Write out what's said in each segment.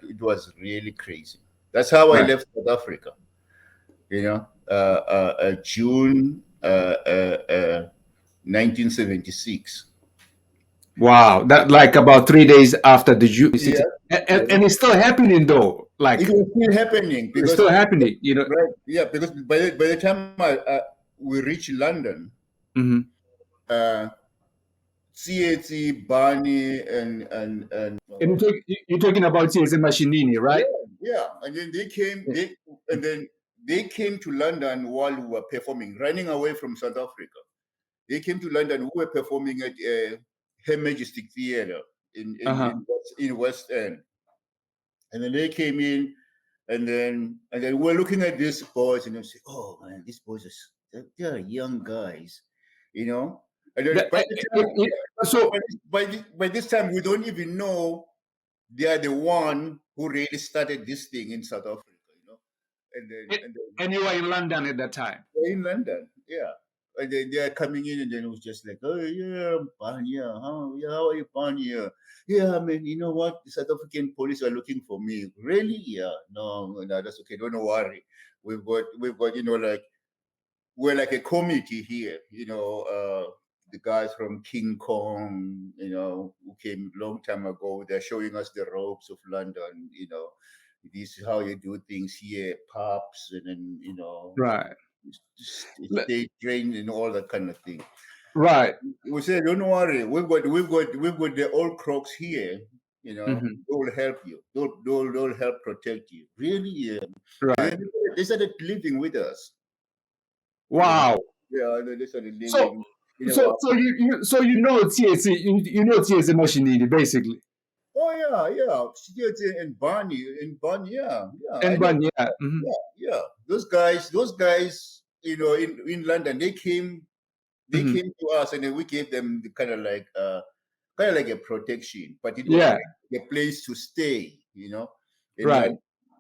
it was really crazy. That's how I Right. left South Africa. June 1976. Wow. That like about 3 days after the Yeah, yeah. and it's still happening though. It Like was still happening it's because, still happening, you know. right, yeah, because by the time we reached London, Mhm. uh, Tsietsi, Barney, and And you're talking about Tsietsi Mashinini, right? yeah, yeah, and then they came to London while we were performing, running away from South Africa. They came to London. We were performing at Her Majesty Theatre Uh-huh. in West End, and then they came in, and then we're looking at these boys, and they say, "Oh man, these boys they're young guys, you know." And then That- so by this time, we don't even know they are the one who really started this thing in South Africa, and then and you were in London at that time. they're in London, yeah. And then they're coming in, and then it was just like, "Oh yeah, Banya, how are you, Banya? Yeah, man, you know what? The South African police are looking for me. Really? Yeah, no, that's okay. Don't worry. We've got, like we're like a committee here. The guys from King Kong, who came long time ago. They're showing us the ropes of London. This is how you do things here, pubs, and then Right. state train and all that kind of thing. Right. We say, don't worry, we've got the old crocs here. Mhm. They will help you. They'll help protect you. Really, yeah. And Right. then they started living with us. You know, Wow. yeah, they started So living. You know, so you know Tsietsi, you know Tsietsi Mashinini basically. oh yeah. Stuart and Barney, yeah. I And know. Ban, yeah. Mhm. Yeah. Those guys, in London, they Mhm. came to us, and then we gave them the kind of like a protection, but it was Yeah. like a place to stay, in Right. London,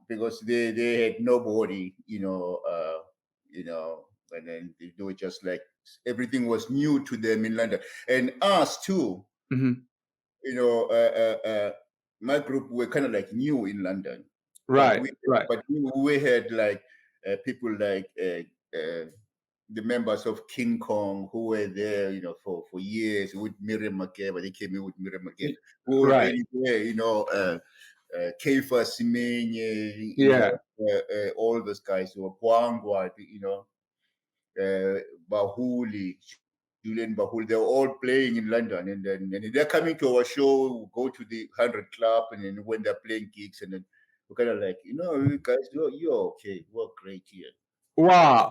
because they had nobody, you know, and then they were just like everything was new to them in London, and us too, Mhm. you know. My group were kind of like new in London, but Right. we Right. but we had like people like the members of King Kong who were there, for years with Miriam Makeba. They came in with Miriam Makeba. Who were Right. already there, Keifa Simenye, Yeah. all those guys who were Kwangwa, Bahuli, Julian Bahuli. They were all playing in London, and they're coming to our show. Go to the 100 Club, and then when they're playing gigs, and then we're kind of like, you guys, you're okay. We're great here. Wow.